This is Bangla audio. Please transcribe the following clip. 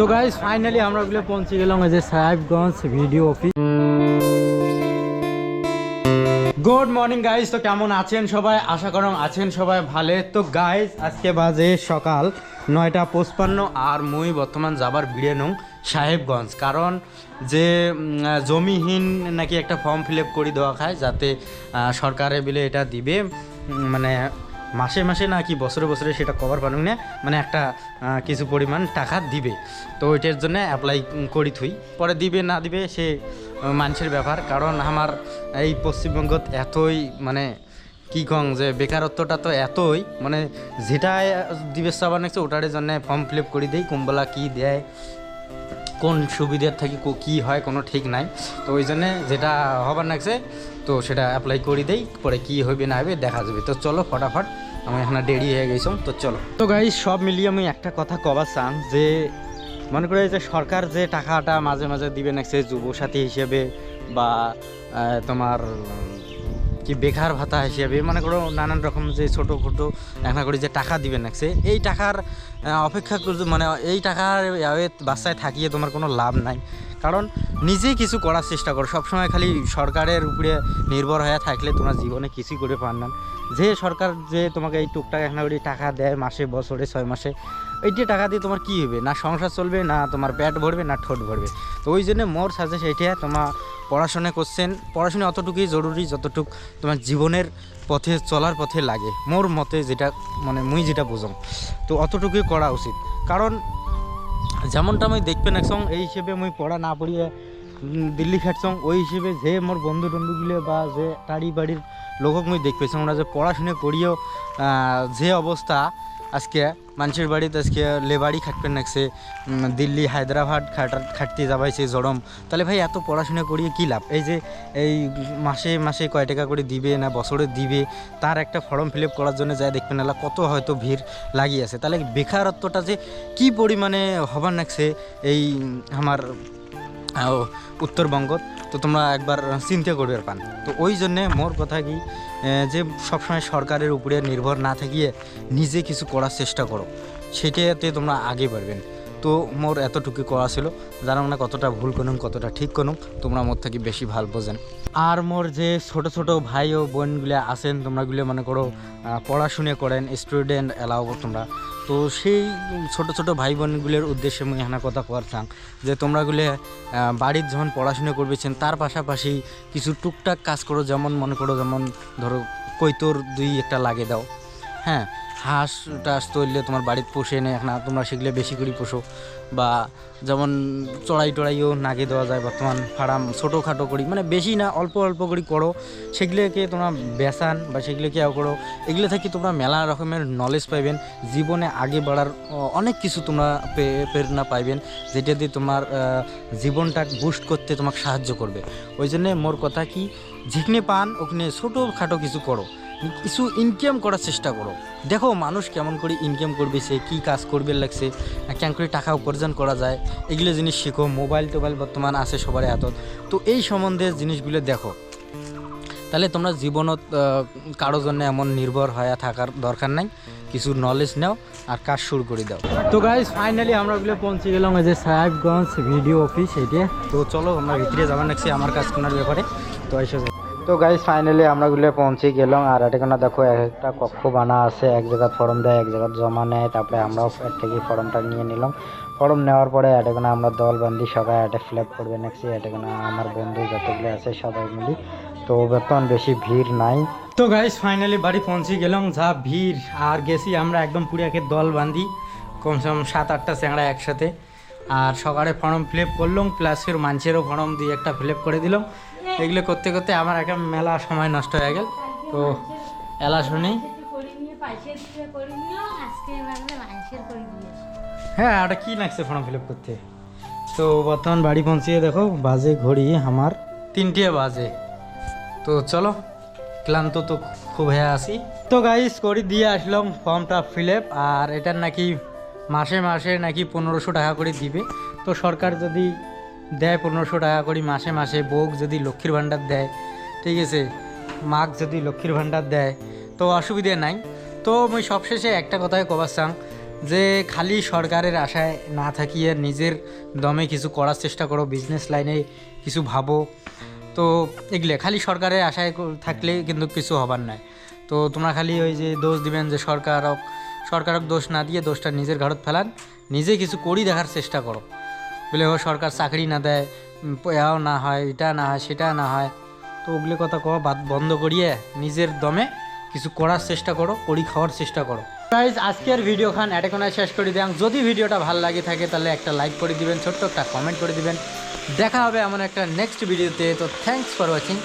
তো গাইস ফাইনালি আমরা গুলো পৌঁছে গেলাম এই যে Sahebganj video office. Good morning guys, তো কেমন আছেন সবাই? আশা করুন আছেন সবাই ভালো। তো গাইস আজকে বাজে সকাল 9:55 আর মুই বর্তমান যাবার ভিড়ে নং সাহেবগঞ্জ, কারণ যে জমিহীন নাকি একটা ফর্ম ফিল আপ করে দেওয়া খায়, যাতে সরকারে বিলে এটা দিবে, মানে মাসে মাসে নাকি বছরে বছরে সেটা কভার পানুক না, মানে একটা কিছু পরিমাণ টাকা দিবে। তো ওইটার জন্য অ্যাপ্লাই করি থুই, পরে দিবে না দিবে সে মানুষের ব্যাপার। কারণ আমার এই পশ্চিমবঙ্গত এতই মানে কী কং যে বেকারত্বটা তো এতই, মানে যেটা দিবে চাবার নাকছে ওটার জন্য ফর্ম ফিল আপ করে দিই, কোনবেলা কী দেয় কোন সুবিধার থেকে কী হয় কোনো ঠিক নাই। তো ওই জন্যে যেটা হবার নাকছে তো সেটা অ্যাপ্লাই করে দেই, পরে কী হইবে না হবে দেখা যাবে। তো চলো ফটাফট, আমি এখানে দেরি হয়ে গেছিলাম, তো চলো। তো গাইস সব মিলিয়ে আমি একটা কথা কবার চান যে মনে করে যে সরকার যে টাকাটা মাঝে মাঝে দিবে নাকছে যুবসাথী হিসেবে বা তোমার কি বেকার ভাতা হিসেবে, মনে করো নানান রকম যে ছোটো খোটো একটা করে যে টাকা দিবে নাকছে, এই টাকার অপেক্ষা করতে মানে এই টাকার বাচ্চায় থাকিয়ে তোমার কোনো লাভ নাই। কারণ নিজেই কিছু করার চেষ্টা করো, সবসময় খালি সরকারের উপরে নির্ভর হয়ে থাকলে তোমরা জীবনে কিছুই করে পার না। যে সরকার যে তোমাকে এই টুকটাক একটা করে টাকা দেয় মাসে বছরে 6 মাসে, এইটি টাকা দিয়ে তোমার কী হবে? না সংসার চলবে, না তোমার পেট ভরবে, না ঠোঁট ভরবে। তো ওই জন্য মোর সাজেস্ট এইটা, তোমার পড়াশোনা করছেন, পড়াশোনা অতটুকুই জরুরি যতটুক তোমার জীবনের পথে চলার পথে লাগে, মোর মতে যেটা মানে মুই যেটা বুঝাম, তো অতটুকুই করা উচিত। কারণ যেমনটা আমি দেখবেন একসঙ্গ এই হিসেবে মুই পড়া না পড়িয়ে দিল্লি খাটছং, ওই হিসেবে যে মোর বন্ধু টন্ধুগুলো বা যে টাড়ি বাড়ির লোকক মুই দেখতেছি ওরা যে পড়াশুনো করিয়েও যে অবস্থা আজকে মানুষের বাড়িতে আজকে লেবারই খাটবেন নাকছে, দিল্লি হায়দ্রাবাদ খাটতে যাবাইছে জড়ম। তাহলে ভাই এত পড়াশোনা করিয়ে কী লাভ? এই যে এই মাসে মাসে কয় টাকা করে দিবে না বছরে দিবে, তার একটা ফর্ম ফিল আপ করার জন্য যায় দেখবেন না কত হয়তো ভিড় লাগিয়ে আছে। তাহলে বেকারত্বটা যে কী পরিমাণে হবার নাকছে এই আমার উত্তরবঙ্গ, তো তোমরা একবার চিন্তা করবে পান। তো ওই জন্যে মোর কথা কি যে সবসময় সরকারের উপরে নির্ভর না থাকিয়ে নিজে কিছু করার চেষ্টা করো, সেটাতে তোমরা আগে বাড়বেন। তো মোর এতটুকু করা ছিল, জানো না কতটা ভুল করুন কতটা ঠিক করুন, তোমরা মোর থেকে বেশি ভাল বোঝেন। আর মোর যে ছোট ছোট ভাই ও বোনগুলো আছেন, তোমরাগুলো মনে করো পড়াশুনে করেন, স্টুডেন্ট এলাও তোমরা, তো সেই ছোট ছোট ভাই বোনগুলোর উদ্দেশ্যে আমি এখানে কথা কওয়ার চান যে তোমরাগুলো বাড়ির যখন পড়াশুনো করবেছেন তার পাশাপাশি কিছু টুকটাক কাজ করো, যেমন মনে করো যেমন ধরো কৈতর 2-1টা লাগে দাও, হ্যাঁ, হাঁস টাস তৈরলে তোমার বাড়িতে পোষে নেই না, তোমরা সেগুলো বেশি করে পোষো। বা যেমন চড়াই টড়াইও নাগে দেওয়া যায়, বর্তমান ফার্ম ছোটোখাটো করি, মানে বেশি না অল্প অল্প করে করো, সেগুলোকে তোমরা বেচান বা সেগুলোকে করো। এগুলো থেকে তোমরা মেলা রকমের নলেজ পাইবেন, জীবনে আগে বাড়ার অনেক কিছু তোমরা প্রেরণা পাইবেন, যেটা দিয়ে তোমার জীবনটা বুস্ট করতে তোমাকে সাহায্য করবে। ওই জন্যে মোর কথা কি, যেখানে পান ওখানে ছোটোখাটো কিছু করো, কিছু ইনকাম করার চেষ্টা করো। দেখো মানুষ কেমন করে ইনকাম করবে, সে কী কাজ করবে লাগছে, কেমন করে টাকা উপার্জন করা যায়, এগুলো জিনিস শেখো। মোবাইল টোবাইল বর্তমান আছে সবার হাতত, তো এই সম্বন্ধে জিনিসগুলো দেখো, তাহলে তোমরা জীবনত কারোর জন্য এমন নির্ভর হয়ে থাকার দরকার নাই। কিছু নলেজ নাও আর কাজ শুরু করে দাও। তো গাইজ ফাইনালি আমরা ওগুলো পৌঁছে গেলাম এই যে সাহেবগঞ্জ ভিডিও অফিস এইটা। তো চলো আমরা ভিতরে যাবার নাকছি আমার কাজ করার ব্যাপারে। তো এসে তো গাইজ ফাইনালি আমরা ওগুলো পৌঁছে গেলাম, আর এটাখানে দেখো একটা কক্ষ বানা আছে, এক জায়গায় ফর্ম দেয় এক জায়গায় জমা নেয়, তারপরে আমরাও এর থেকে ফর্মটা নিয়ে নিলাম। ফর্ম নেওয়ার পরে এটাখানে আমরা দল বান্ধি সবাই এটা ফিল আপ করবে নাকছি, এটাখানে আমার বন্ধু যতগুলো আছে সবাই মিলি। তো বর্তমান বেশি ভিড় নাই। তো গাইস ফাইনালি বাড়ি পৌঁছে গেলাম, যা ভিড়, আর গেছি আমরা একদম পুরো একে দল বান্ধি, কমসে কম 7-8টা চ্যাংড়া একসাথে। আর সকালে ফর্ম ফিল আপ করলাম, প্লাস ফের মানুষেরও ফর্ম দিয়ে একটা ফিল আপ করে দিলাম। এগুলো করতে করতে আমার একটা মেলা সময় নষ্ট হয়ে গেল। তো এলা শুনি হ্যাঁ ওটা কী লাগছে ফর্ম ফিল আপ করতে। তো বর্তমান বাড়ি পৌঁছিয়ে দেখো বাজে ঘড়ি আমার 3টে বাজে। তো চলো, ক্লান্ত তো খুব হয়ে আসি। তো গাইস করে দিয়ে আসলাম ফর্মটা ফিল আপ, আর এটার নাকি মাসে মাসে নাকি 1500 টাকা করে দিবে। তো সরকার যদি দেয় 1500 টাকা করে মাসে মাসে, বউক যদি লক্ষ্মীর ভাণ্ডার দেয়, ঠিক আছে, মাক যদি লক্ষ্মীর ভাণ্ডার দেয়, তো অসুবিধা নাই। তো আমি সবশেষে একটা কথাই কবার চাং যে খালি সরকারের আশায় না থাকিয়ে নিজের দমে কিছু করার চেষ্টা করো, বিজনেস লাইনে কিছু ভাবো। তো এগুলো খালি সরকারের আশায় থাকলে কিন্তু কিছু হবার নাই। তো তোমরা খালি ওই যে দোষ দিবেন যে সরকারক দোষ না দিয়ে দোষটা নিজের ঘাড়ত ফেলান, নিজে কিছু করি দেখার চেষ্টা করো। বলে ও সরকার চাকরি না দেয়, এও না হয়, এটা না হয়, সেটা না হয়। তো ওগুলো কথা কওয়া বাদ বন্ধ করিয়ে নিজের দমে কিছু করার চেষ্টা করো, করি খাওয়ার চেষ্টা করো। গাইজ আজকের ভিডিও খান এটা কোনো শেষ করে দেন। যদি ভিডিওটা ভালো লাগে থাকে তাহলে একটা লাইক করে দিবেন, ছোট্ট একটা কমেন্ট করে দিবেন। দেখা হবে এমন একটা নেক্সট ভিডিওতে। তো থ্যাংকস ফর ওয়াচিং।